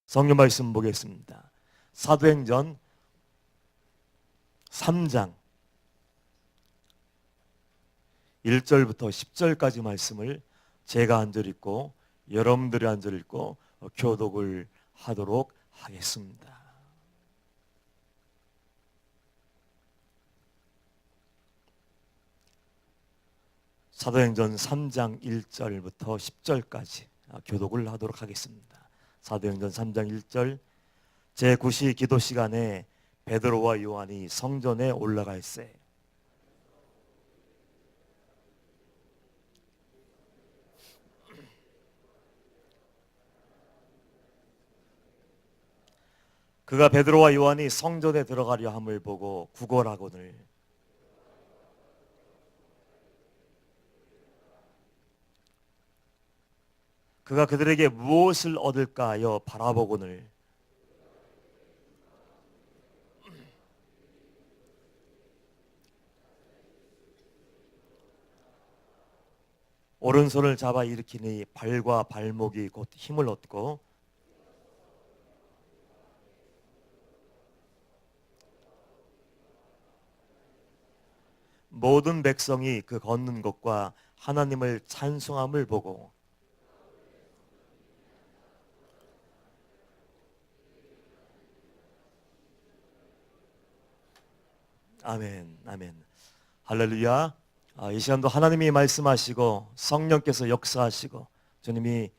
성경 말씀 보겠습니다. 사도행전 3장 1절부터 10절까지 말씀을 제가 한 절 읽고 여러분들이 한 절 읽고 교독을 하도록 하겠습니다. 사도행전 3장 1절부터 10절까지 교독을 하도록 하겠습니다. 사도행전 3장 1절 제9시 기도 시간에 베드로와 요한이 성전에 올라갈새 그가 베드로와 요한이 성전에 들어가려 함을 보고 구걸하거늘 그가 그들에게 무엇을 얻을까 하여 바라보거늘 오른손을 잡아 일으키니 발과 발목이 곧 힘을 얻고 모든 백성이 그 걷는 것과 하나님을 찬송함을 보고 아멘, 아멘, 할렐루야. 이 시간도 하나님이 말씀하시고 성령께서 역사하시고 주님이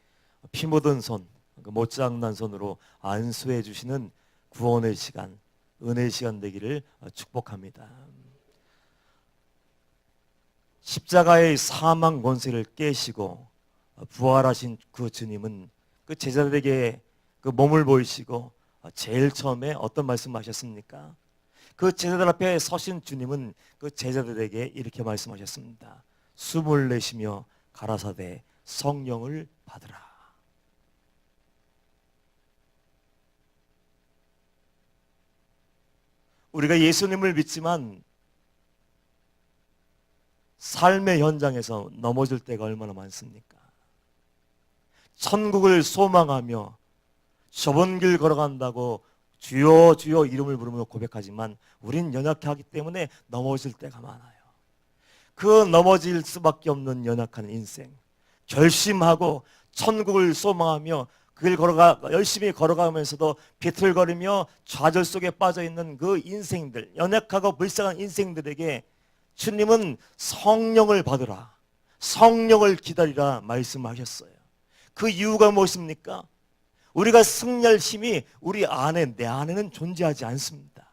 피 묻은 손, 못장난 손으로 안수해 주시는 구원의 시간, 은혜의 시간 되기를 축복합니다. 십자가의 사망 권세를 깨시고 부활하신 그 주님은 그 제자들에게 그 몸을 보이시고 제일 처음에 어떤 말씀하셨습니까? 그 제자들 앞에 서신 주님은 그 제자들에게 이렇게 말씀하셨습니다. 숨을 내쉬며 가라사대 성령을 받으라. 우리가 예수님을 믿지만 삶의 현장에서 넘어질 때가 얼마나 많습니까? 천국을 소망하며 좁은 길 걸어간다고 주여 주여 이름을 부르며 고백하지만 우린 연약하기 때문에 넘어질 때가 많아요. 그 넘어질 수밖에 없는 연약한 인생, 결심하고 천국을 소망하며 그 길 열심히 걸어가면서도 비틀거리며 좌절 속에 빠져있는 그 인생들, 연약하고 불쌍한 인생들에게 주님은 성령을 받으라, 성령을 기다리라 말씀하셨어요. 그 이유가 무엇입니까? 우리가 승리할 힘이 우리 안에, 내 안에는 존재하지 않습니다.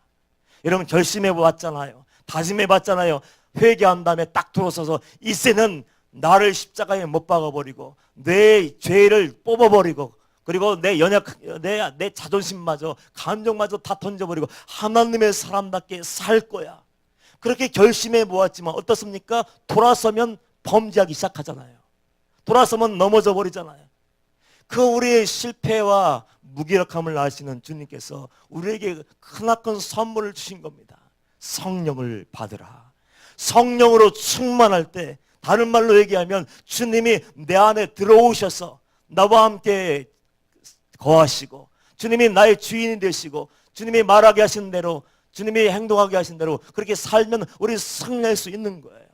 여러분 결심해 봤잖아요. 다짐해 봤잖아요. 회개한 다음에 딱 들어서서 이제는 나를 십자가에 못 박아버리고 내 죄를 뽑아버리고 그리고 내 자존심마저 감정마저 다 던져버리고 하나님의 사람답게 살 거야. 그렇게 결심해 보았지만 어떻습니까? 돌아서면 범죄하기 시작하잖아요. 돌아서면 넘어져 버리잖아요. 그 우리의 실패와 무기력함을 아시는 주님께서 우리에게 크나큰 선물을 주신 겁니다. 성령을 받으라. 성령으로 충만할 때, 다른 말로 얘기하면 주님이 내 안에 들어오셔서 나와 함께 거하시고 주님이 나의 주인이 되시고 주님이 말하게 하신 대로, 주님이 행동하게 하신 대로 그렇게 살면 우리 승리할 수 있는 거예요.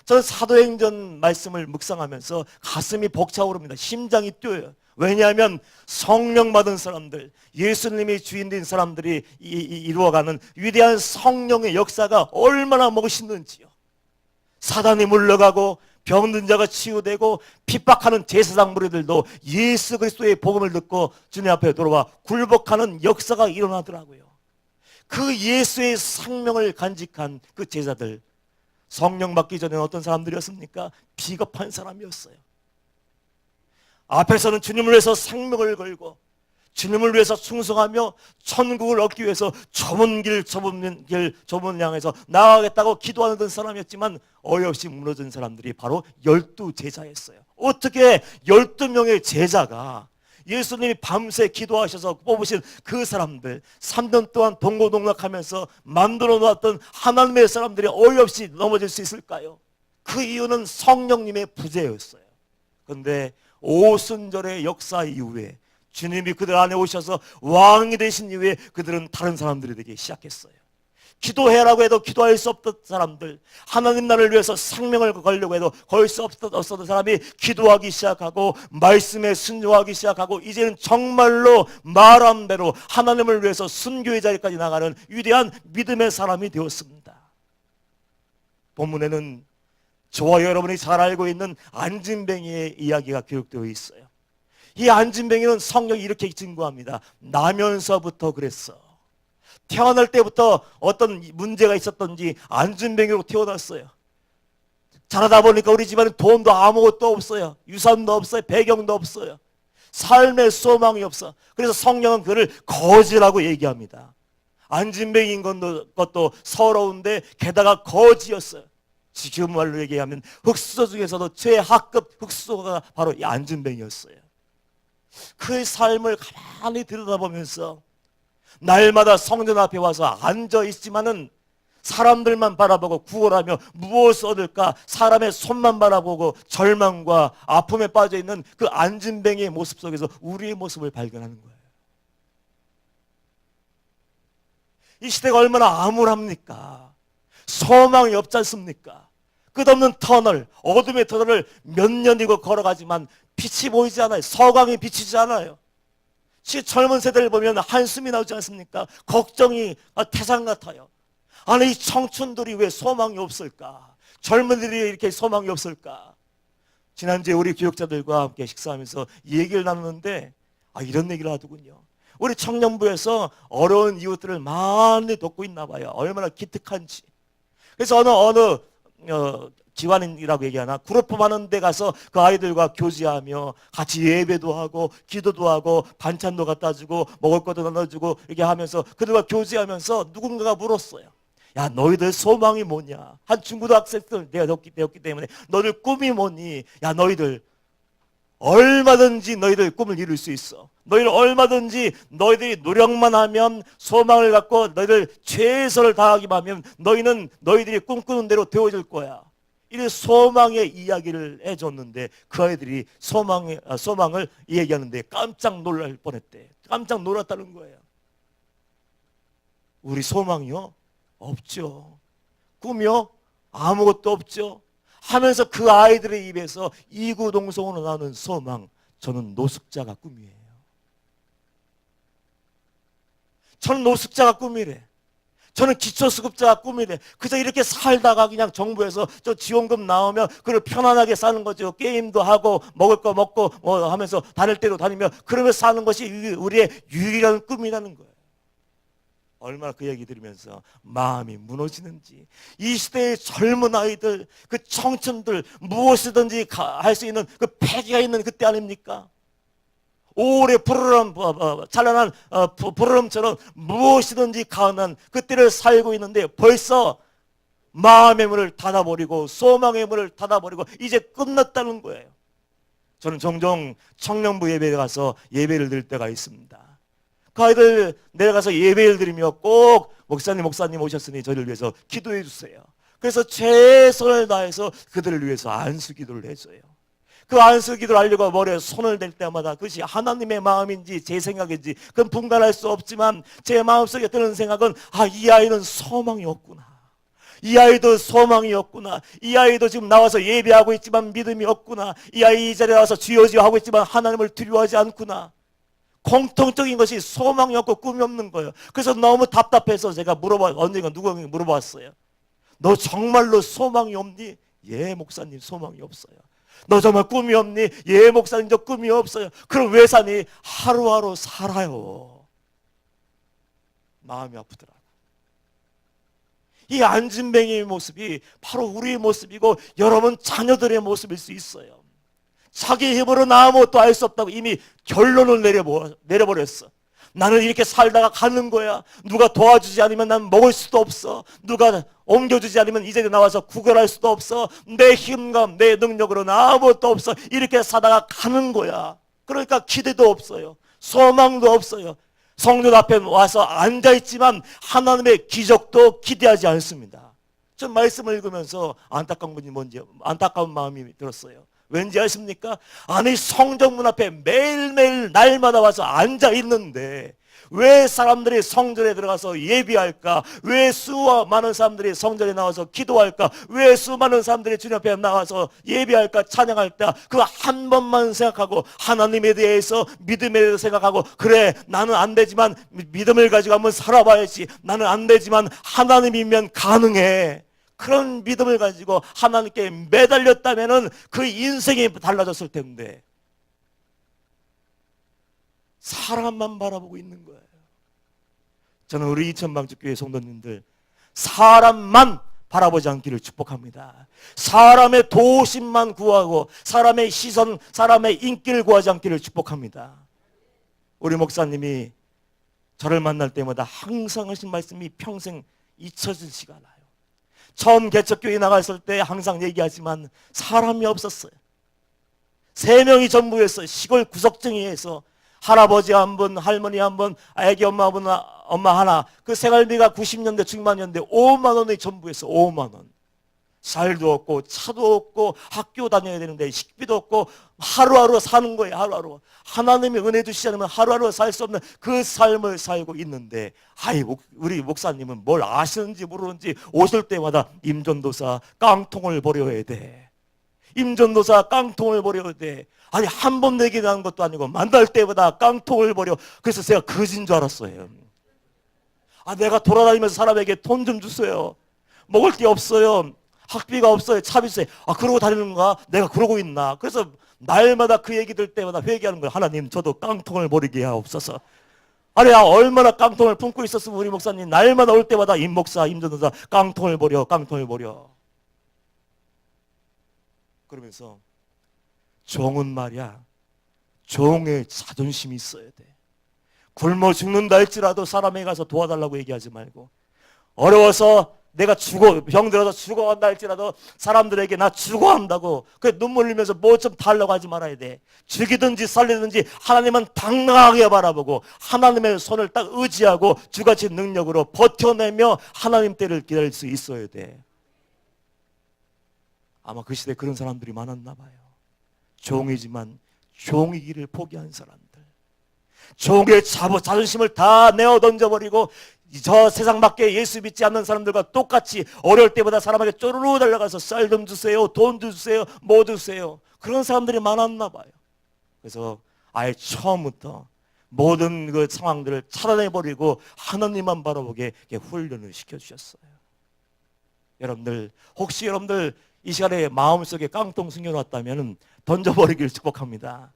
저는 사도행전 말씀을 묵상하면서 가슴이 벅차오릅니다. 심장이 뛰어요. 왜냐하면 성령 받은 사람들, 예수님이 주인 된 사람들이 이루어가는 위대한 성령의 역사가 얼마나 멋있는지요. 사단이 물러가고 병든 자가 치유되고 핍박하는 제사장 무리들도 예수 그리스도의 복음을 듣고 주님 앞에 돌아와 굴복하는 역사가 일어나더라고요. 그 예수의 생명을 간직한 그 제자들, 성령 받기 전에는 어떤 사람들이었습니까? 비겁한 사람이었어요. 앞에서는 주님을 위해서 생명을 걸고 주님을 위해서 충성하며 천국을 얻기 위해서 좁은 양에서 나아가겠다고 기도하는 사람이었지만 어이없이 무너진 사람들이 바로 12제자였어요. 어떻게 12명의 제자가 예수님이 밤새 기도하셔서 뽑으신 그 사람들, 3년 동안 동고동락하면서 만들어 놓았던 하나님의 사람들이 어이없이 넘어질 수 있을까요? 그 이유는 성령님의 부재였어요. 그런데 오순절의 역사 이후에 주님이 그들 안에 오셔서 왕이 되신 이후에 그들은 다른 사람들이 되기 시작했어요. 기도해라고 해도 기도할 수 없던 사람들, 하나님 나라를 위해서 생명을 걸려고 해도 걸 수 없었던 사람이 기도하기 시작하고 말씀에 순종하기 시작하고 이제는 정말로 말한 대로 하나님을 위해서 순교의 자리까지 나가는 위대한 믿음의 사람이 되었습니다. 본문에는 저와 여러분이 잘 알고 있는 안진뱅이의 이야기가 기록되어 있어요. 이 안진뱅이는 성경이 이렇게 증거합니다. 나면서부터 그랬어. 태어날 때부터 어떤 문제가 있었던지 안진뱅이로 태어났어요. 자라다 보니까 우리 집안에 돈도 아무것도 없어요. 유산도 없어요. 배경도 없어요. 삶의 소망이 없어. 그래서 성경은 그를 거지라고 얘기합니다. 안진뱅이인 것도 서러운데 게다가 거지였어요. 지금 말로 얘기하면 흑수저 중에서도 최하급 흑수저가 바로 이 안진뱅이였어요. 그의 삶을 가만히 들여다보면서 날마다 성전 앞에 와서 앉아 있지만은 사람들만 바라보고 구걸하며 무엇을 얻을까 사람의 손만 바라보고 절망과 아픔에 빠져 있는 그 안진뱅이의 모습 속에서 우리의 모습을 발견하는 거예요. 이 시대가 얼마나 암울합니까? 소망이 없지 않습니까? 끝없는 터널, 어둠의 터널을 몇 년이고 걸어가지만 빛이 보이지 않아요. 서광이 비치지 않아요. 지금 젊은 세대를 보면 한숨이 나오지 않습니까? 걱정이 태산 같아요. 아니 이 청춘들이 왜 소망이 없을까? 젊은이들이 이렇게 소망이 없을까? 지난주에 우리 교육자들과 함께 식사하면서 얘기를 나누는데 이런 얘기를 하더군요. 우리 청년부에서 어려운 이웃들을 많이 돕고 있나 봐요. 얼마나 기특한지. 그래서 어느 기관이라고 얘기하나 그룹업 하는 데 가서 그 아이들과 교제하며 같이 예배도 하고 기도도 하고 반찬도 갖다 주고 먹을 것도 나눠주고 이렇게 하면서 그들과 교제하면서 누군가가 물었어요. 야 너희들 소망이 뭐냐? 한 중고등학생들 내가 배웠기 때문에 너희들 꿈이 뭐니? 야 너희들 얼마든지 너희들 꿈을 이룰 수 있어. 너희들 얼마든지 너희들이 노력만 하면 소망을 갖고 너희들 최선을 다하기만 하면 너희는 너희들이 꿈꾸는 대로 되어질 거야. 이런 소망의 이야기를 해줬는데 그 아이들이 소망을 얘기하는데 깜짝 놀랄 뻔했대. 깜짝 놀랐다는 거예요. 우리 소망이요? 없죠. 꿈이요? 아무것도 없죠. 하면서 그 아이들의 입에서 이구동성으로 나오는 소망, 저는 노숙자가 꿈이에요. 저는 노숙자가 꿈이래. 저는 기초수급자가 꿈이래. 그저 이렇게 살다가 그냥 정부에서 저 지원금 나오면 그걸 편안하게 사는 거죠. 게임도 하고 먹을 거 먹고 뭐 하면서 다닐 때로 다니며 그러면서 사는 것이 우리의 유일한 꿈이라는 거예요. 얼마나 그 얘기 들으면서 마음이 무너지는지. 이 시대의 젊은 아이들, 그 청춘들 무엇이든지 할 수 있는 그 패기가 있는 그때 아닙니까? 오래 푸르름 찬란한 푸르름처럼 무엇이든지 가능한 그때를 살고 있는데 벌써 마음의 문을 닫아버리고 소망의 문을 닫아버리고 이제 끝났다는 거예요. 저는 종종 청년부 예배에 가서 예배를 드릴 때가 있습니다. 그 아이들 내려가서 예배를 드리며 꼭 목사님 오셨으니 저를 위해서 기도해 주세요. 그래서 최선을 다해서 그들을 위해서 안수기도를 해줘요. 그 안수기도를 하려고 머리에 손을 댈 때마다 그것이 하나님의 마음인지 제 생각인지 그건 분간할 수 없지만 제 마음속에 드는 생각은 이 아이는 소망이 없구나. 이 아이도 소망이 없구나. 이 아이도 지금 나와서 예배하고 있지만 믿음이 없구나. 이 아이 이 자리에 나와서 주여주여 하고 있지만 하나님을 두려워하지 않구나. 공통적인 것이 소망이 없고 꿈이 없는 거예요. 그래서 너무 답답해서 제가 언젠가 누군가 물어봤어요. 너 정말로 소망이 없니? 예 목사님 소망이 없어요. 너 정말 꿈이 없니? 예 목사님 저 꿈이 없어요. 그럼 왜 사니? 하루하루 살아요. 마음이 아프더라고. 이 안진뱅이의 모습이 바로 우리의 모습이고 여러분 자녀들의 모습일 수 있어요. 자기 힘으로는 아무것도 할 수 없다고 이미 결론을 내려버렸어. 나는 이렇게 살다가 가는 거야. 누가 도와주지 않으면 난 먹을 수도 없어. 누가 옮겨주지 않으면 이제 나와서 구걸할 수도 없어. 내 힘과 내 능력으로는 아무것도 없어. 이렇게 살다가 가는 거야. 그러니까 기대도 없어요. 소망도 없어요. 성전 앞에 와서 앉아있지만 하나님의 기적도 기대하지 않습니다. 전 말씀을 읽으면서 안타까운 분이 뭔지 안타까운 마음이 들었어요. 왠지 아십니까? 아니 성전문 앞에 매일매일 날마다 와서 앉아 있는데 왜 사람들이 성전에 들어가서 예비할까? 왜 수많은 사람들이 성전에 나와서 기도할까? 왜 수많은 사람들이 주님 앞에 나와서 예비할까? 찬양할까? 그 한 번만 생각하고 하나님에 대해서 믿음에 대해서 생각하고 그래 나는 안 되지만 믿음을 가지고 한번 살아봐야지. 나는 안 되지만 하나님이면 가능해. 그런 믿음을 가지고 하나님께 매달렸다면은 그 인생이 달라졌을 텐데 사람만 바라보고 있는 거예요. 저는 우리 이천방주교회 성도님들 사람만 바라보지 않기를 축복합니다. 사람의 도심만 구하고 사람의 시선, 사람의 인기를 구하지 않기를 축복합니다. 우리 목사님이 저를 만날 때마다 항상 하신 말씀이 평생 잊혀지지가 않아요. 처음 개척교회 나갔을 때 항상 얘기하지만 사람이 없었어요. 3명이 전부였어요. 시골 구석쟁이에서 할아버지 한 분, 할머니 한 분, 아기 엄마 한 분, 엄마 하나. 그 생활비가 90년대 중반이었는데 5만 원이 전부였어. 5만 원. 쌀도 없고 차도 없고 학교 다녀야 되는데 식비도 없고 하루하루 사는 거예요. 하루하루. 하나님의 은혜 주시지 않으면 하루하루 살 수 없는 그 삶을 살고 있는데 우리 목사님은 뭘 아시는지 모르는지 오실 때마다 임전도사 깡통을 버려야 돼. 임전도사 깡통을 버려야 돼. 아니 한 번 얘기하는 것도 아니고 만날 때마다 깡통을 버려. 그래서 제가 거진 줄 알았어요. 내가 돌아다니면서 사람에게 돈 좀 주세요. 먹을 게 없어요. 학비가 없어요. 차비 주세요. 그러고 다니는가? 내가 그러고 있나? 그래서 날마다 그 얘기 들 때마다 회개하는 거예요. 하나님 저도 깡통을 버리게 하옵소서. 아니 얼마나 깡통을 품고 있었으면 우리 목사님 날마다 올 때마다 임 목사, 임전도사 깡통을 버려, 깡통을 버려. 그러면서 종은 말이야 종의 자존심이 있어야 돼. 굶어 죽는다 할지라도 사람에게 가서 도와달라고 얘기하지 말고 어려워서 내가 병들어서 죽어간다 할지라도 사람들에게 나 죽어간다고 그 눈물 흘리면서 뭐 좀 달라고 하지 말아야 돼. 죽이든지 살리든지 하나님은 당당하게 바라보고 하나님의 손을 딱 의지하고 주같이 능력으로 버텨내며 하나님 때를 기다릴 수 있어야 돼. 아마 그 시대에 그런 사람들이 많았나 봐요. 종이지만 종이기를 포기한 사람들, 종의 자존심을 다 내어 던져버리고 저 세상 밖에 예수 믿지 않는 사람들과 똑같이 어려울 때마다 사람에게 쪼르르 달려가서 쌀 좀 주세요, 돈 주세요, 뭐 주세요. 그런 사람들이 많았나 봐요. 그래서 아예 처음부터 모든 그 상황들을 차단해버리고 하나님만 바라보게 훈련을 시켜주셨어요. 여러분들 혹시 여러분들 이 시간에 마음속에 깡통 숨겨놨다면 던져버리기를 축복합니다.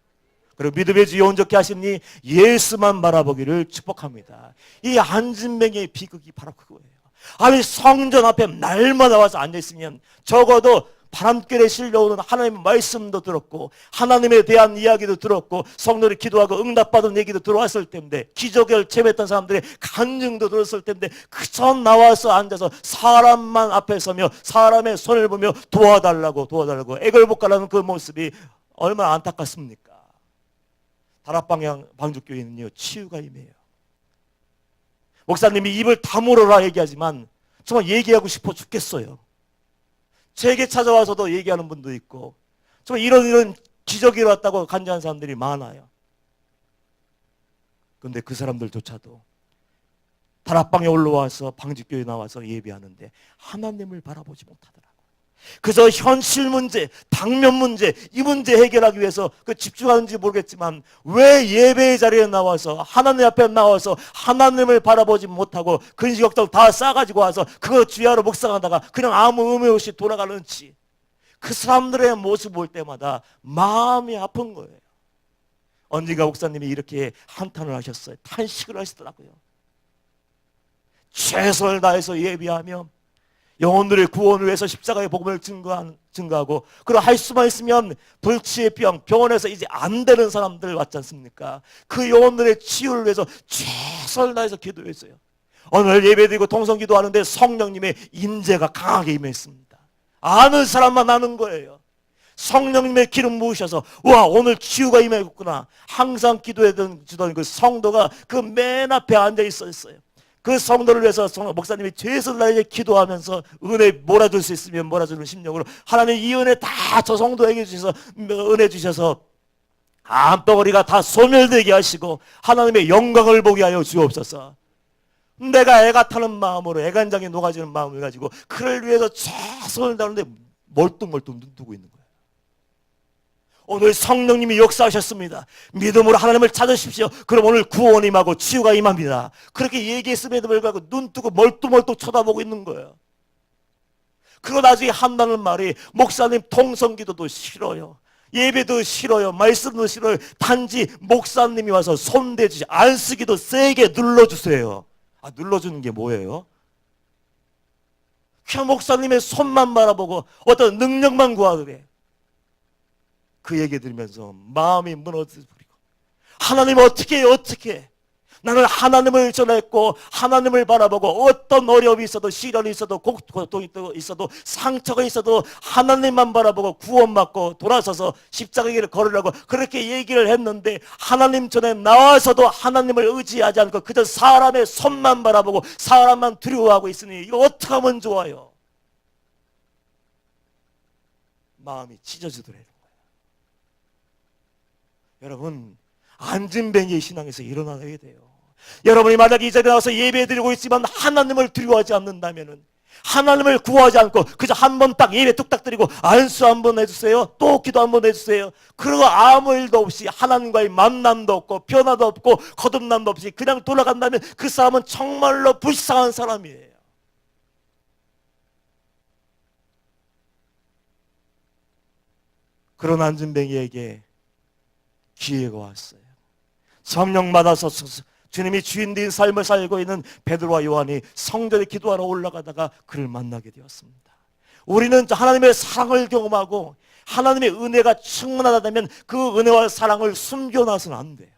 그리고 믿음의 주 온전케 하시니 예수만 바라보기를 축복합니다. 이 안진뱅이의 비극이 바로 그거예요. 아니 성전 앞에 날마다 와서 앉아있으면 적어도 바람결에 실려오는 하나님의 말씀도 들었고 하나님에 대한 이야기도 들었고 성도들이 기도하고 응답받은 얘기도 들어왔을 텐데 기적을 체험했던 사람들의 간증도 들었을 텐데 그저 나와서 앉아서 사람만 앞에 서며 사람의 손을 보며 도와달라고 애걸복걸하는 그 모습이 얼마나 안타깝습니까? 다락방향 방주교회는요 치유가 임해요. 목사님이 입을 다물어라 얘기하지만 정말 얘기하고 싶어 죽겠어요. 제게 찾아와서도 얘기하는 분도 있고 정말 이런 기적이 일어났다고 간증하는 사람들이 많아요. 그런데 그 사람들조차도 다락방에 올라와서 방직교회에 나와서 예배하는데 하나님을 바라보지 못하더라고요. 그저 현실 문제, 당면 문제, 이 문제 해결하기 위해서 그 집중하는지 모르겠지만 왜 예배의 자리에 나와서 하나님 앞에 나와서 하나님을 바라보지 못하고 근시걱정 다 싸가지고 와서 그거 주야로 묵상하다가 그냥 아무 의미 없이 돌아가는지 그 사람들의 모습 볼 때마다 마음이 아픈 거예요. 언젠가 목사님이 이렇게 한탄을 하셨어요. 탄식을 하시더라고요. 최선을 다해서 예비하며 영혼들의 구원을 위해서 십자가의 복음을 증거하고 그리고 할 수만 있으면 불치의 병원에서 이제 안 되는 사람들 왔지 않습니까? 그 영혼들의 치유를 위해서 최선을 다해서 기도했어요. 오늘 예배드리고 통성기도 하는데 성령님의 인재가 강하게 임했습니다. 아는 사람만 아는 거예요. 성령님의 기름 부으셔서 와 오늘 치유가 임했구나. 항상 기도해 주던 그 성도가 그 맨 앞에 앉아 있었어요. 그 성도를 위해서 목사님이 최선을 다해 기도하면서 은혜 몰아줄 수 있으면 몰아주는 심령으로 하나님 이 은혜 다 저 성도에게 주셔서 은혜 주셔서 암덩어리가 다 소멸되게 하시고 하나님의 영광을 보게 하여 주옵소서. 내가 애가 타는 마음으로 애간장에 녹아지는 마음을 가지고 그를 위해서 최선을 다하는데 멀뚱멀뚱 눈 뜨고 있는 거예요. 오늘 성령님이 역사하셨습니다. 믿음으로 하나님을 찾으십시오. 그럼 오늘 구원이 임하고 치유가 임합니다. 그렇게 얘기했음에도 불구하고 눈 뜨고 멀뚱멀뚱 쳐다보고 있는 거예요. 그러고 나중에 한다는 말이 목사님 통성기도도 싫어요. 예배도 싫어요. 말씀도 싫어요. 단지 목사님이 와서 손대주시 안쓰기도 세게 눌러주세요. 눌러주는 게 뭐예요? 그냥 목사님의 손만 바라보고 어떤 능력만 구하더래. 그 얘기 들으면서 마음이 무너지고 하나님 어떻게 나는 하나님을 전했고 하나님을 바라보고 어떤 어려움이 있어도 시련이 있어도 고통이 있어도 상처가 있어도 하나님만 바라보고 구원받고 돌아서서 십자가의 길을 걸으라고 그렇게 얘기를 했는데 하나님 전에 나와서도 하나님을 의지하지 않고 그저 사람의 손만 바라보고 사람만 두려워하고 있으니 이거 어떻게 하면 좋아요? 마음이 찢어지더래요. 여러분 안진뱅이의 신앙에서 일어나야 돼요. 여러분이 만약 이 자리에 나와서 예배드리고 있지만 하나님을 두려워하지 않는다면 하나님을 구하지 않고 그저 한 번 딱 예배 뚝딱 드리고 안수 한 번 해주세요. 또 기도 한 번 해주세요. 그리고 아무 일도 없이 하나님과의 만남도 없고 변화도 없고 거듭남도 없이 그냥 돌아간다면 그 사람은 정말로 불쌍한 사람이에요. 그런 안진뱅이에게 기회가 왔어요. 성령 받아서 주님이 주인 된 삶을 살고 있는 베드로와 요한이 성전에 기도하러 올라가다가 그를 만나게 되었습니다. 우리는 하나님의 사랑을 경험하고 하나님의 은혜가 충만하다면 그 은혜와 사랑을 숨겨놔서는 안 돼요.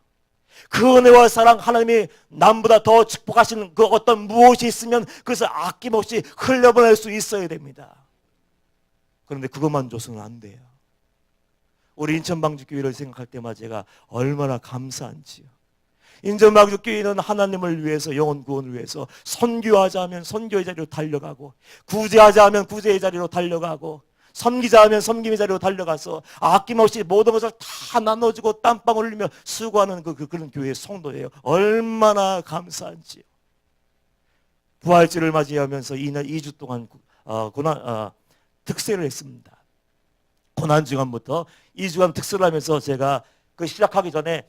그 은혜와 사랑 하나님이 남보다 더 축복하시는 그 어떤 무엇이 있으면 그것을 아낌없이 흘려보낼 수 있어야 됩니다. 그런데 그것만 줘서는 안 돼요. 우리 인천방주교회를 생각할 때마다 제가 얼마나 감사한지요. 인천방주교회는 하나님을 위해서 영혼 구원을 위해서 선교하자 하면 선교의 자리로 달려가고 구제하자 하면 구제의 자리로 달려가고 섬기자 하면 섬김의 자리로 달려가서 아낌없이 모든 것을 다 나눠주고 땀방 흘리며 수고하는 그런 교회의 성도예요. 얼마나 감사한지요. 부활절을 맞이하면서 2주 동안 특세를 했습니다. 고난주간부터 2주간 특수를 하면서 제가 그 시작하기 전에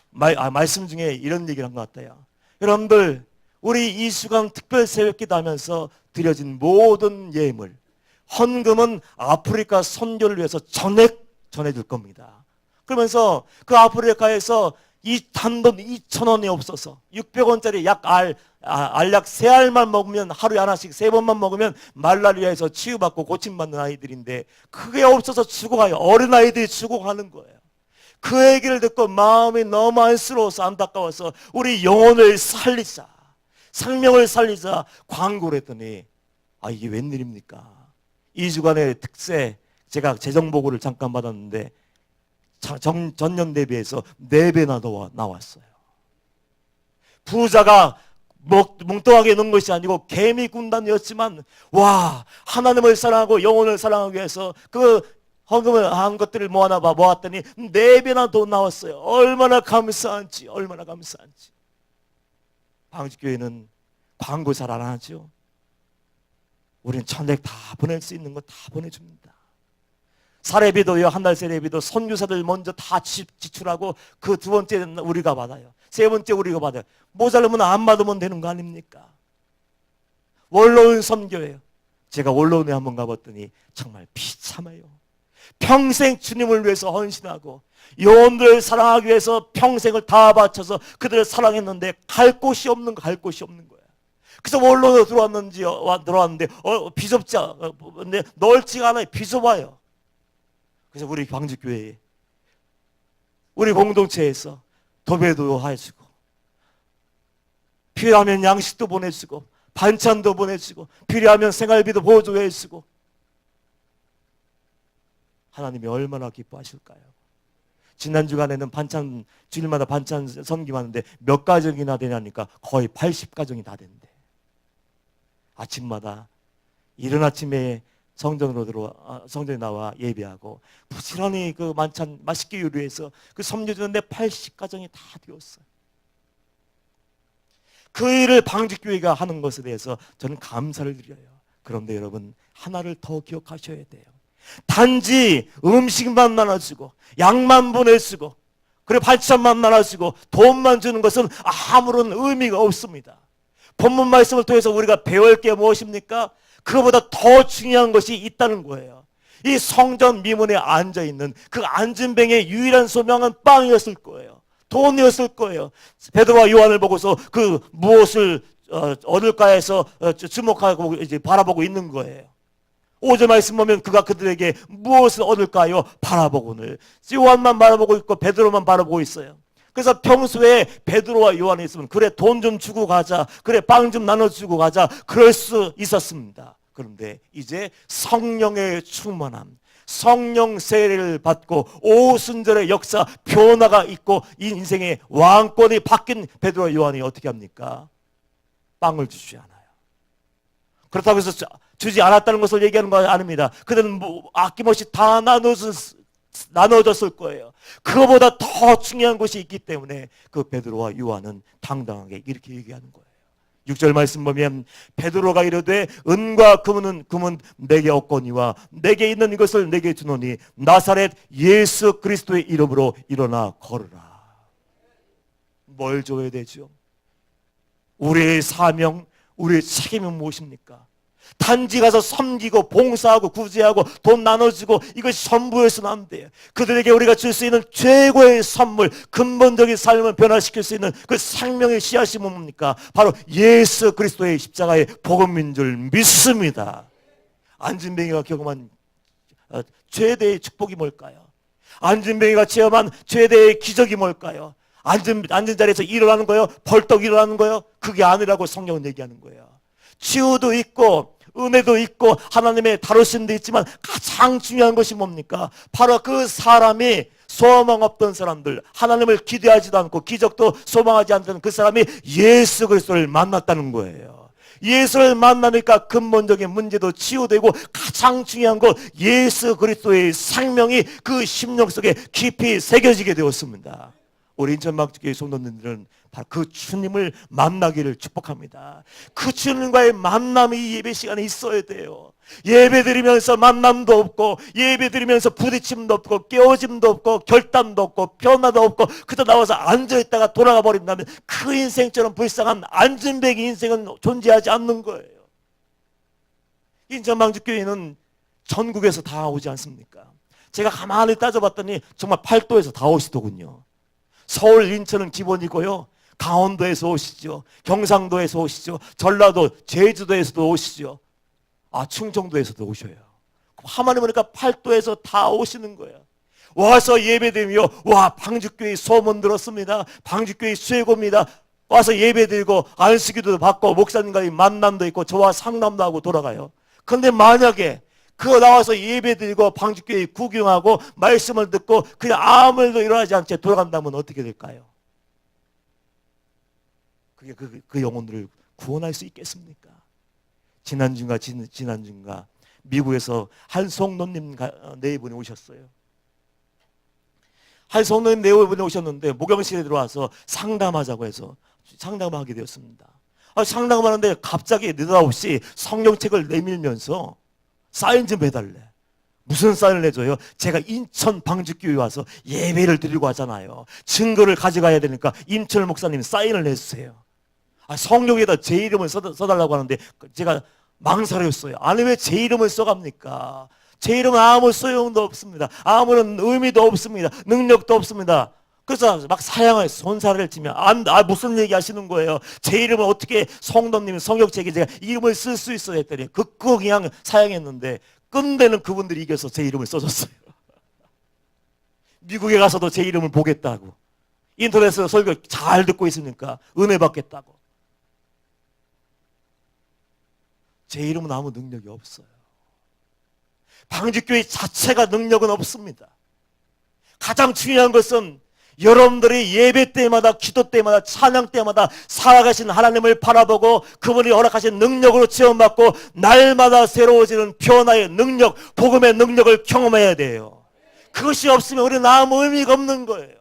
말씀 중에 이런 얘기를 한 것 같아요. 여러분들 우리 2주간 특별 새벽기도 하면서 드려진 모든 예물 헌금은 아프리카 선교를 위해서 전해줄 겁니다. 그러면서 그 아프리카에서 이 단돈 2,000원이 없어서 600원짜리 알약 3알만 먹으면 하루에 하나씩 3번만 먹으면 말라리아에서 치유받고 고침받는 아이들인데 그게 없어서 죽어가요. 어린아이들이 죽어가는 거예요. 그 얘기를 듣고 마음이 너무 안쓰러워서 안타까워서 우리 영혼을 살리자 생명을 살리자 광고를 했더니 이게 웬일입니까? 2주간의 특세 제가 재정보고를 잠깐 받았는데 전년 대비해서 4배나 더 나왔어요. 부자가 뭉뚱하게 넣은 것이 아니고 개미 군단이었지만 하나님을 사랑하고 영혼을 사랑하기 위해서 그 헌금을 한 것들을 모았더니 4배나 더 나왔어요. 얼마나 감사한지. 방주교회는 광고 잘 안 하죠. 우리는 전액 다 보낼 수 있는 거 다 보내줍니다. 사례비도요, 한 달 사례비도 선교사들 먼저 다 지출하고 그 두 번째는 우리가 받아요. 세 번째 우리가 받아요. 모자르면 안 받으면 되는 거 아닙니까? 원로원 선교예요. 제가 원로원에 한번 가봤더니 정말 비참해요. 평생 주님을 위해서 헌신하고 영혼들을 사랑하기 위해서 평생을 다 바쳐서 그들을 사랑했는데 갈 곳이 없는 거예요. 그래서 원로로 들어왔는데 비좁자 근데 넓지가 않아요. 비좁아요. 그래서 우리 방주교회에 우리 공동체에서 도배도 해주고 필요하면 양식도 보내주고 반찬도 보내주고 필요하면 생활비도 보조해주고 하나님이 얼마나 기뻐하실까요? 지난 주간에는 반찬, 주일마다 반찬 섬김하는데 몇 가정이나 되냐니까 거의 80가정이 다 된대. 아침마다 이른 아침에 성전에 나와 예배하고 부지런히 그 만찬 맛있게 요리해서 그 섬겨주는데 80가정이 다 되었어요. 그 일을 방직교회가 하는 것에 대해서 저는 감사를 드려요. 그런데 여러분, 하나를 더 기억하셔야 돼요. 단지 음식만 나눠주고 양만 보내주고 그리고 반찬만 나눠주고 돈만 주는 것은 아무런 의미가 없습니다. 본문 말씀을 통해서 우리가 배울 게 무엇입니까? 그거보다 더 중요한 것이 있다는 거예요. 이 성전 미문에 앉아있는 그 안진뱅의 유일한 소명은 빵이었을 거예요. 돈이었을 거예요. 베드로와 요한을 보고서 그 무엇을 얻을까 해서 주목하고 이제 바라보고 있는 거예요. 5절 말씀 보면 그가 그들에게 무엇을 얻을까요? 바라보고는 요한만 바라보고 있고 베드로만 바라보고 있어요. 그래서 평소에 베드로와 요한이 있으면 그래 돈 좀 주고 가자, 그래 빵 좀 나눠주고 가자, 그럴 수 있었습니다. 그런데 이제 성령의 충만함, 성령 세례를 받고 오순절의 역사 변화가 있고 이 인생의 왕권이 바뀐 베드로와 요한이 어떻게 합니까? 빵을 주지 않아요. 그렇다고 해서 주지 않았다는 것을 얘기하는 건 아닙니다. 그들은 아낌없이 다 나눠졌을 거예요. 그거보다 더 중요한 것이 있기 때문에 그 베드로와 요한은 당당하게 이렇게 얘기하는 거예요. 6절 말씀 보면 베드로가 이르되 은과 금은 내게 없거니와 내게 있는 이것을 내게 주노니 나사렛 예수 그리스도의 이름으로 일어나 걸으라. 뭘 줘야 되죠? 우리의 사명, 우리의 책임은 무엇입니까? 단지 가서 섬기고 봉사하고 구제하고 돈 나눠주고 이것이 전부여서는 안 돼요. 그들에게 우리가 줄 수 있는 최고의 선물, 근본적인 삶을 변화시킬 수 있는 그 생명의 씨앗이 뭡니까? 바로 예수 그리스도의 십자가의 복음인 줄 믿습니다. 안진뱅이가 경험한 최대의 축복이 뭘까요? 안진뱅이가 체험한 최대의 기적이 뭘까요? 앉은 자리에서 일어나는 거예요? 벌떡 일어나는 거예요? 그게 아니라고 성경은 얘기하는 거예요. 치유도 있고 은혜도 있고 하나님의 다루심도 있지만 가장 중요한 것이 뭡니까? 바로 그 사람이 소망 없던 사람들, 하나님을 기대하지도 않고 기적도 소망하지 않던 그 사람이 예수 그리스도를 만났다는 거예요. 예수를 만나니까 근본적인 문제도 치유되고 가장 중요한 것 예수 그리스도의 생명이 그 심령 속에 깊이 새겨지게 되었습니다. 우리 인천방주교회 성도님들은 바로 그 주님을 만나기를 축복합니다. 그 주님과의 만남이 이 예배 시간에 있어야 돼요. 예배 드리면서 만남도 없고 예배 드리면서 부딪힘도 없고 깨어짐도 없고 결단도 없고 변화도 없고 그저 나와서 앉아있다가 돌아가 버린다면 그 인생처럼 불쌍한 안진뱅이 인생은 존재하지 않는 거예요. 인천방주교회는 전국에서 다 오지 않습니까? 제가 가만히 따져봤더니 정말 팔도에서 다 오시더군요. 서울, 인천은 기본이고요. 강원도에서 오시죠. 경상도에서 오시죠. 전라도, 제주도에서도 오시죠. 충청도에서도 오셔요. 하마니 보니까 팔도에서 다 오시는 거예요. 와서 예배드리며 와 방주교회 소문 들었습니다. 방주교회 최고입니다. 와서 예배드리고 안수기도 받고 목사님과의 만남도 있고 저와 상담도 하고 돌아가요. 그런데 만약에 그거 나와서 예배드리고 방주교회 구경하고 말씀을 듣고 그냥 아무 일도 일어나지 않게 돌아간다면 어떻게 될까요? 그게 그 영혼들을 구원할 수 있겠습니까? 지난주인가 미국에서 한 성도님 네 분이 오셨어요. 한 성도님 네 분이 오셨는데 목욕실에 들어와서 상담하자고 해서 상담을 하게 되었습니다. 상담을 하는데 갑자기 느닷없이 성경책을 내밀면서 사인 좀 해달래. 무슨 사인을 해줘요? 제가 인천 방주교회 와서 예배를 드리고 하잖아요. 증거를 가져가야 되니까 임철 목사님 사인을 해주세요. 성경에다 제 이름을 써달라고 하는데 제가 망설였어요. 아니 왜 제 이름을 써갑니까? 제 이름은 아무 소용도 없습니다. 아무런 의미도 없습니다. 능력도 없습니다. 그래서 막 사양을 손사래를 치면 무슨 얘기 하시는 거예요? 제 이름을 어떻게 성도님 성경책에 제가 이름을 쓸 수 있어야 했더니 그거 그냥 사양했는데 끝내는 그분들이 이겨서 제 이름을 써줬어요. 미국에 가서도 제 이름을 보겠다고 인터넷에서 설교 잘 듣고 있으니까 은혜 받겠다고. 제 이름은 아무 능력이 없어요. 방주교회 자체가 능력은 없습니다. 가장 중요한 것은 여러분들이 예배 때마다, 기도 때마다, 찬양 때마다 살아가신 하나님을 바라보고 그분이 허락하신 능력으로 체험받고 날마다 새로워지는 변화의 능력, 복음의 능력을 경험해야 돼요. 그것이 없으면 우리는 아무 의미가 없는 거예요.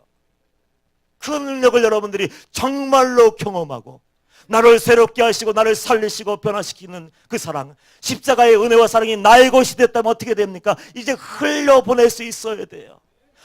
그 능력을 여러분들이 정말로 경험하고 나를 새롭게 하시고 나를 살리시고 변화시키는 그 사랑, 십자가의 은혜와 사랑이 나의 것이 됐다면 어떻게 됩니까? 이제 흘려보낼 수 있어야 돼요.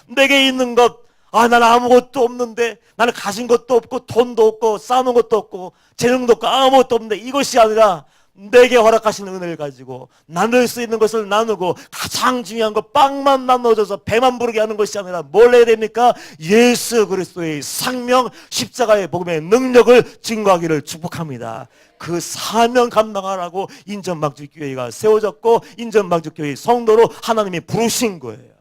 내게 있는 것, 나는 아무것도 없는데, 나는 가진 것도 없고 돈도 없고 쌓아놓은 것도 없고 재능도 없고 아무것도 없는데, 이것이 아니라 내게 허락하신 은혜를 가지고 나눌 수 있는 것을 나누고, 가장 중요한 거 빵만 나눠줘서 배만 부르게 하는 것이 아니라 뭘 해야 됩니까? 예수 그리스도의 생명, 십자가의 복음의 능력을 증거하기를 축복합니다. 그 사명 감당하라고 인천방주교회가 세워졌고 인천방주교회 성도로 하나님이 부르신 거예요.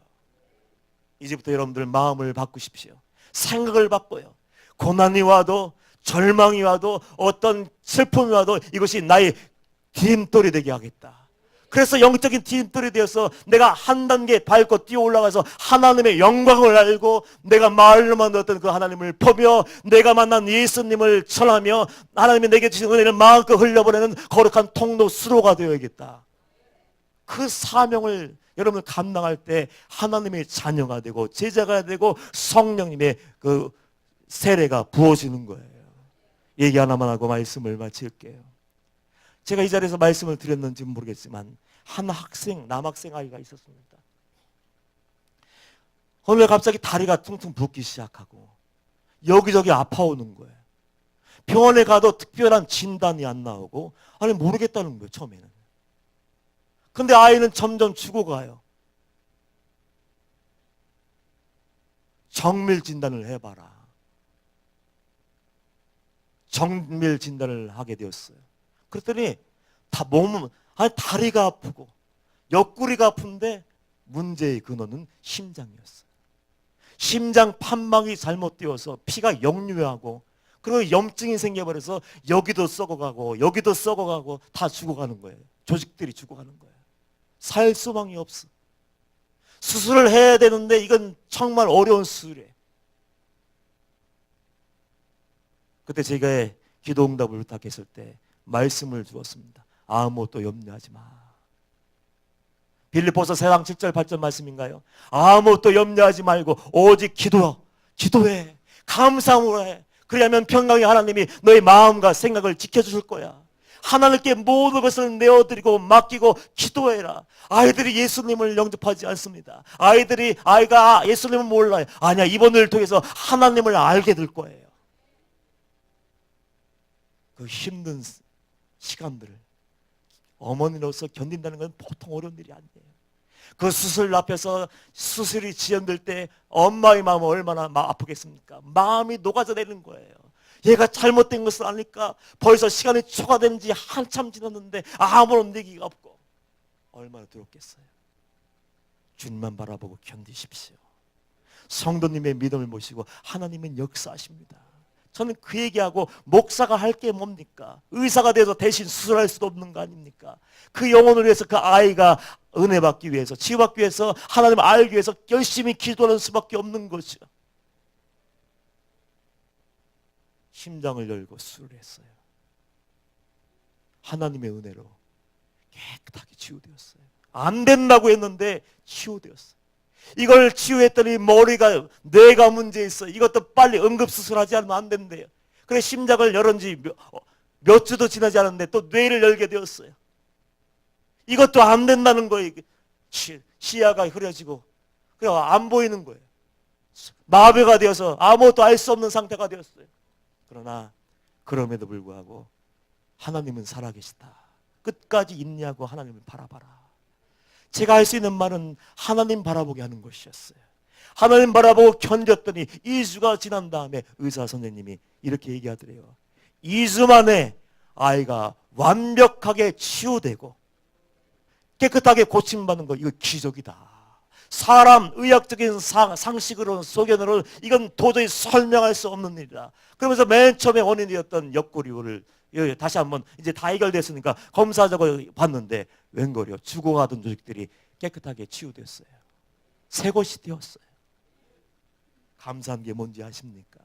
이제부터 여러분들 마음을 바꾸십시오. 생각을 바꿔요. 고난이 와도 절망이 와도 어떤 슬픔이 와도 이것이 나의 디딤돌이 되게 하겠다. 그래서 영적인 디딤돌이 되어서 내가 한 단계 밟고 뛰어 올라가서 하나님의 영광을 알고 내가 말로만 들었던 그 하나님을 보며 내가 만난 예수님을 전하며 하나님이 내게 주신 은혜를 마음껏 흘려보내는 거룩한 통로 수로가 되어야겠다. 그 사명을 여러분 감당할 때 하나님의 자녀가 되고 제자가 되고 성령님의 그 세례가 부어지는 거예요. 얘기 하나만 하고 말씀을 마칠게요. 제가 이 자리에서 말씀을 드렸는지 모르겠지만 한 학생, 남학생 아이가 있었습니다. 어느 날 갑자기 다리가 퉁퉁 붓기 시작하고 여기저기 아파오는 거예요. 병원에 가도 특별한 진단이 안 나오고 모르겠다는 거예요, 처음에는. 근데 아이는 점점 죽어가요. 정밀 진단을 해봐라. 정밀 진단을 하게 되었어요. 그랬더니 다리가 아프고 옆구리가 아픈데 문제의 근원은 심장이었어요. 심장 판막이 잘못되어서 피가 역류하고 그리고 염증이 생겨버려서 여기도 썩어가고 여기도 썩어가고 다 죽어가는 거예요. 조직들이 죽어가는 거예요. 살 소망이 없어. 수술을 해야 되는데 이건 정말 어려운 수술이에요. 그때 제가 기도 응답을 부탁했을 때 말씀을 주었습니다. 아무것도 염려하지 마. 빌립보서 4장 7절 8절 말씀인가요? 아무것도 염려하지 말고 오직 기도해. 감사함으로 해. 그리하면 평강의 하나님이 너의 마음과 생각을 지켜주실 거야. 하나님께 모든 것을 내어드리고 맡기고 기도해라. 아이들이 예수님을 영접하지 않습니다. 아이가 예수님을 몰라요. 아니야, 이번을 통해서 하나님을 알게 될 거예요. 그 힘든 시간들을 어머니로서 견딘다는 건 보통 어려운 일이 아니에요. 그 수술 앞에서 수술이 지연될 때 엄마의 마음은 얼마나 아프겠습니까? 마음이 녹아져 내리는 거예요. 얘가 잘못된 것을 아니까 벌써 시간이 초과된 지 한참 지났는데 아무런 얘기가 없고 얼마나 두렵겠어요. 주님만 바라보고 견디십시오. 성도님의 믿음을 모시고 하나님은 역사하십니다. 저는 그 얘기하고 목사가 할 게 뭡니까? 의사가 돼서 대신 수술할 수도 없는 거 아닙니까? 그 영혼을 위해서 그 아이가 은혜 받기 위해서 치유받기 위해서 하나님을 알기 위해서 열심히 기도하는 수밖에 없는 거죠. 심장을 열고 수술을 했어요. 하나님의 은혜로 깨끗하게 치유되었어요. 안 된다고 했는데 치유되었어요. 이걸 치유했더니 뇌가 문제 있어. 이것도 빨리 응급수술하지 않으면 안 된대요. 그래 심장을 열은 지 몇 주도 지나지 않았는데 또 뇌를 열게 되었어요. 이것도 안 된다는 거예요. 시야가 흐려지고 그래 안 보이는 거예요. 마비가 되어서 아무것도 알 수 없는 상태가 되었어요. 그러나 그럼에도 불구하고 하나님은 살아계시다. 끝까지 있냐고 하나님을 바라봐라. 제가 할 수 있는 말은 하나님 바라보게 하는 것이었어요. 하나님 바라보고 견뎠더니 2주가 지난 다음에 의사 선생님이 이렇게 얘기하더래요. 2주 만에 아이가 완벽하게 치유되고 깨끗하게 고침받는 거, 이거 기적이다. 사람 의학적인 상식으로는 소견으로는 이건 도저히 설명할 수 없는 일이다. 그러면서 맨 처음에 원인이었던 옆구리를 다시 한번 이제 다 해결됐으니까 검사적으로 봤는데 웬걸요? 죽어가던 조직들이 깨끗하게 치유됐어요. 새 것이 되었어요. 감사한 게 뭔지 아십니까?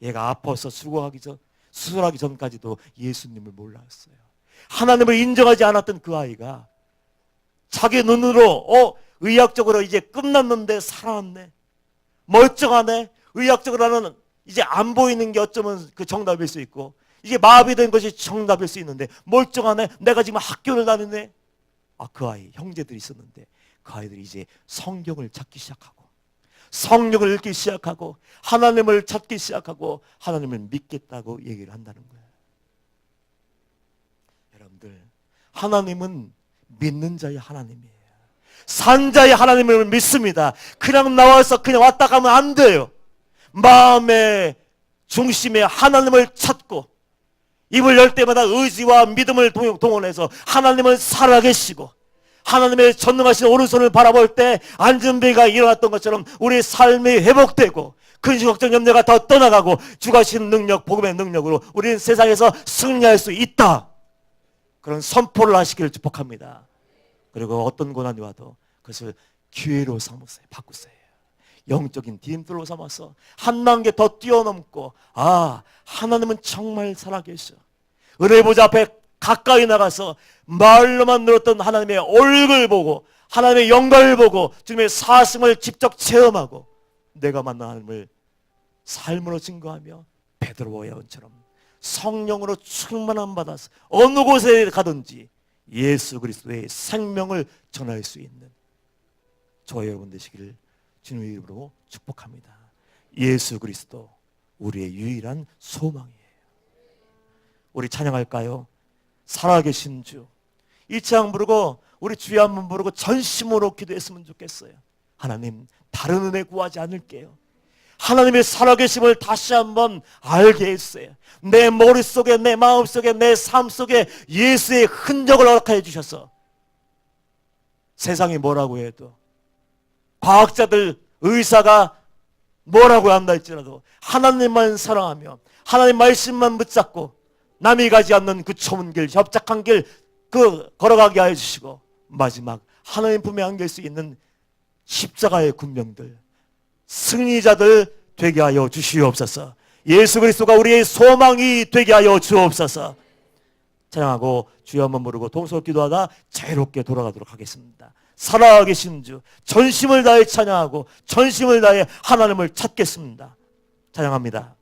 얘가 아파서 수술하기 전까지도 예수님을 몰랐어요. 하나님을 인정하지 않았던 그 아이가 자기 눈으로 의학적으로 이제 끝났는데 살아났네. 멀쩡하네. 의학적으로는 이제 안 보이는 게 어쩌면 그 정답일 수 있고, 이게 마비된 것이 정답일 수 있는데 멀쩡하네. 내가 지금 학교를 다니네. 그 아이 형제들이 있었는데 그 아이들이 이제 성경을 찾기 시작하고 성경을 읽기 시작하고 하나님을 찾기 시작하고 하나님을 믿겠다고 얘기를 한다는 거예요. 여러분들, 하나님은 믿는 자의 하나님이에요. 산 자의 하나님을 믿습니다. 그냥 나와서 그냥 왔다 가면 안 돼요. 마음의 중심에 하나님을 찾고 입을 열 때마다 의지와 믿음을 동원해서 하나님은 살아계시고 하나님의 전능하신 오른손을 바라볼 때 안전병이가 일어났던 것처럼 우리 삶이 회복되고 근심 걱정 염려가 더 떠나가고 주가 주신 능력, 복음의 능력으로 우리는 세상에서 승리할 수 있다. 그런 선포를 하시기를 축복합니다. 그리고 어떤 고난이 와도 그것을 기회로 삼으세요. 바꾸세요. 영적인 디딤돌로 삼아서 한 단계 더 뛰어넘고 하나님은 정말 살아계셔. 은혜 보좌 앞에 가까이 나가서 말로만 들었던 하나님의 얼굴 보고 하나님의 영광을 보고 주님의 사심을 직접 체험하고 내가 만난 하나님을 삶으로 증거하며 베드로와 요한처럼 성령으로 충만함 받아서 어느 곳에 가든지 예수 그리스도의 생명을 전할 수 있는 저와 여러분 되시기를 주님의 이름으로 축복합니다. 예수 그리스도 우리의 유일한 소망이에요. 우리 찬양할까요? 살아계신 주. 이 찬양 부르고 우리 주여 한번 부르고 전심으로 기도했으면 좋겠어요. 하나님, 다른 은혜 구하지 않을게요. 하나님의 살아계심을 다시 한번 알게 해주세요. 내 머릿속에, 내 마음속에, 내 삶 속에 예수의 흔적을 허락해 주셔서 세상이 뭐라고 해도, 과학자들, 의사가 뭐라고 한다 할지라도 하나님만 사랑하며 하나님 말씀만 붙잡고 남이 가지 않는 그 좁은 길, 협착한 길 걸어가게 하여 주시고 마지막 하나님 품에 안길 수 있는 십자가의 군병들, 승리자들 되게 하여 주시옵소서. 예수 그리스도가 우리의 소망이 되게 하여 주옵소서. 찬양하고 주여 한번 부르고 동서 기도하다 자유롭게 돌아가도록 하겠습니다. 살아계신 주, 전심을 다해 찬양하고 전심을 다해 하나님을 찾겠습니다. 찬양합니다.